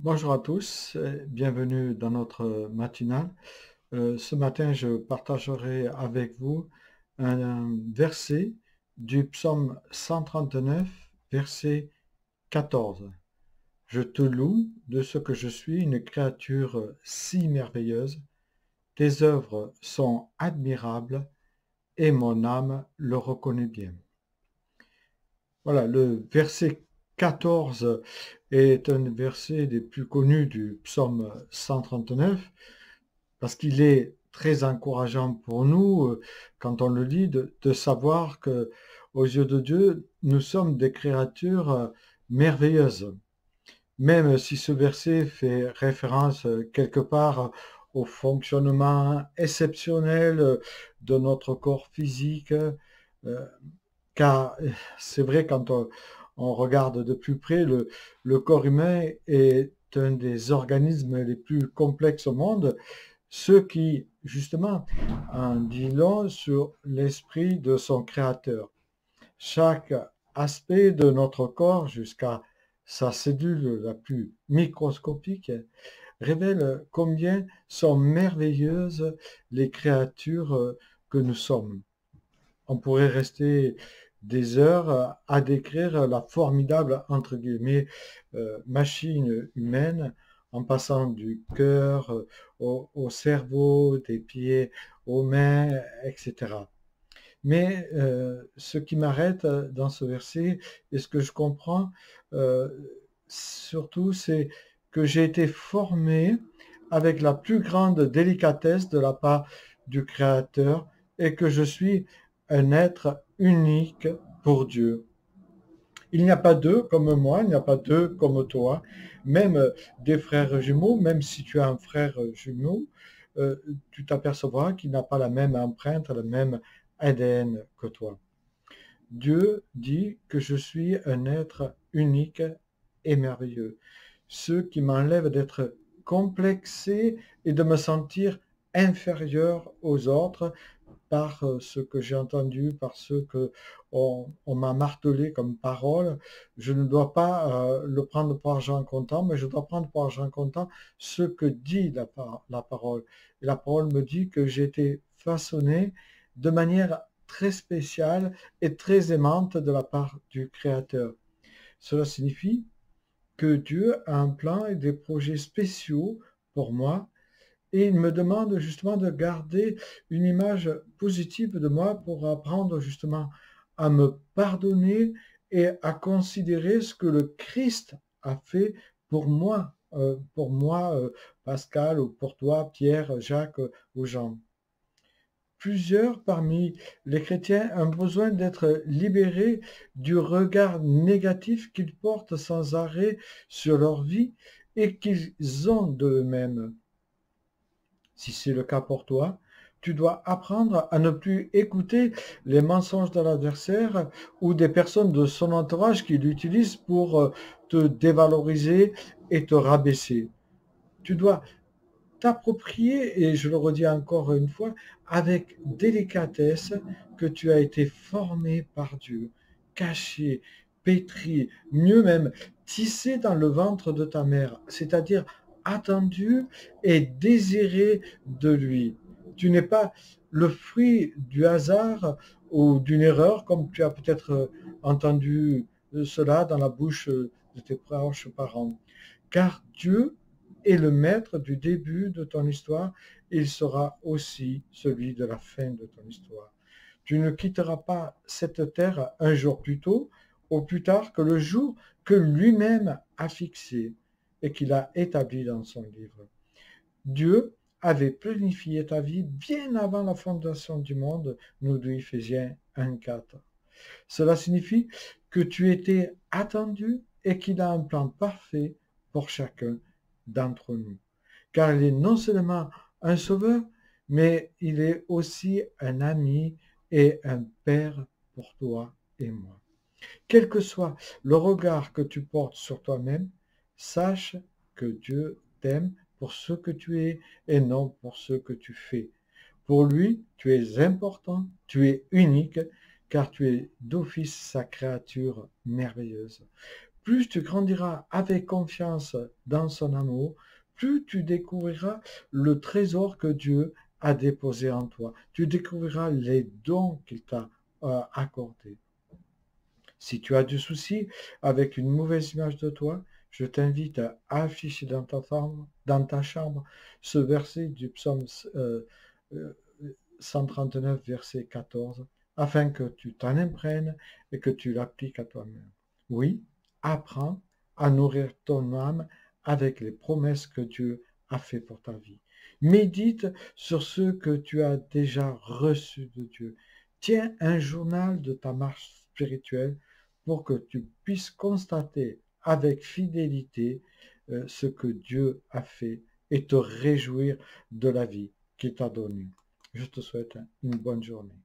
Bonjour à tous, bienvenue dans notre matinale. Ce matin, je partagerai avec vous un verset du psaume 139, verset 14. Je te loue de ce que je suis une créature si merveilleuse. Tes œuvres sont admirables et mon âme le reconnaît bien. Voilà, le verset 14 est un verset des plus connus du psaume 139 parce qu'il est très encourageant pour nous, quand on le lit, de savoir que aux yeux de Dieu, nous sommes des créatures merveilleuses. Même si ce verset fait référence quelque part au fonctionnement exceptionnel de notre corps physique, car c'est vrai quand on regarde de plus près, le corps humain est un des organismes les plus complexes au monde, ce qui, justement, en dit long sur l'esprit de son créateur. Chaque aspect de notre corps, jusqu'à sa cellule la plus microscopique, révèle combien sont merveilleuses les créatures que nous sommes. On pourrait rester des heures à décrire la formidable, entre guillemets, machine humaine, en passant du cœur au cerveau, des pieds aux mains, etc. Mais ce qui m'arrête dans ce verset, et ce que je comprends euh, surtout, c'est que j'ai été formé avec la plus grande délicatesse de la part du Créateur et que je suis un être unique pour Dieu. Il n'y a pas deux comme moi, il n'y a pas deux comme toi, même des frères jumeaux, même si tu as un frère jumeau, euh, tu t'apercevras qu'il n'a pas la même empreinte, le même ADN que toi. Dieu dit que je suis un être unique et merveilleux, ce qui m'enlève d'être complexé et de me sentir inférieur aux autres par ce que j'ai entendu, par ce que on m'a martelé comme parole. Je ne dois pas le prendre pour argent comptant, mais je dois prendre pour argent comptant ce que dit la parole. Et la parole me dit que j'ai été façonné de manière très spéciale et très aimante de la part du Créateur. Cela signifie que Dieu a un plan et des projets spéciaux pour moi et il me demande justement de garder une image positive de moi pour apprendre justement à me pardonner et à considérer ce que le Christ a fait pour moi, Pascal, ou pour toi, Pierre, Jacques ou Jean. Plusieurs parmi les chrétiens ont besoin d'être libérés du regard négatif qu'ils portent sans arrêt sur leur vie et qu'ils ont d'eux-mêmes. Si c'est le cas pour toi, tu dois apprendre à ne plus écouter les mensonges de l'adversaire ou des personnes de son entourage qui l'utilisent pour te dévaloriser et te rabaisser. Tu dois t'approprier, et je le redis encore une fois, avec délicatesse, que tu as été formé par Dieu, caché, pétri, mieux même, tissé dans le ventre de ta mère, c'est-à-dire attendu et désiré de lui. Tu n'es pas le fruit du hasard ou d'une erreur, comme tu as peut-être entendu cela dans la bouche de tes proches parents. Car Dieu est le maître du début de ton histoire, il sera aussi celui de la fin de ton histoire. Tu ne quitteras pas cette terre un jour plus tôt ou plus tard que le jour que lui-même a fixé et qu'il a établi dans son livre. Dieu avait planifié ta vie bien avant la fondation du monde, nous dit Éphésiens 1,4. Cela signifie que tu étais attendu et qu'il a un plan parfait pour chacun d'entre nous. Car il est non seulement un sauveur, mais il est aussi un ami et un père pour toi et moi. Quel que soit le regard que tu portes sur toi-même, sache que Dieu t'aime pour ce que tu es et non pour ce que tu fais. Pour lui, tu es important, tu es unique, car tu es d'office sa créature merveilleuse. plus tu grandiras avec confiance dans son amour, plus tu découvriras le trésor que Dieu a déposé en toi. Tu découvriras les dons qu'il t'a accordés. Si tu as du souci avec une mauvaise image de toi, je t'invite à afficher dans ta chambre ce verset du psaume 139, verset 14, afin que tu t'en imprègnes et que tu l'appliques à toi-même. Oui, apprends à nourrir ton âme avec les promesses que Dieu a fait pour ta vie. Médite sur ce que tu as déjà reçu de Dieu. Tiens un journal de ta marche spirituelle pour que tu puisses constater avec fidélité ce que Dieu a fait et te réjouir de la vie qu'il t'a donnée. Je te souhaite une bonne journée.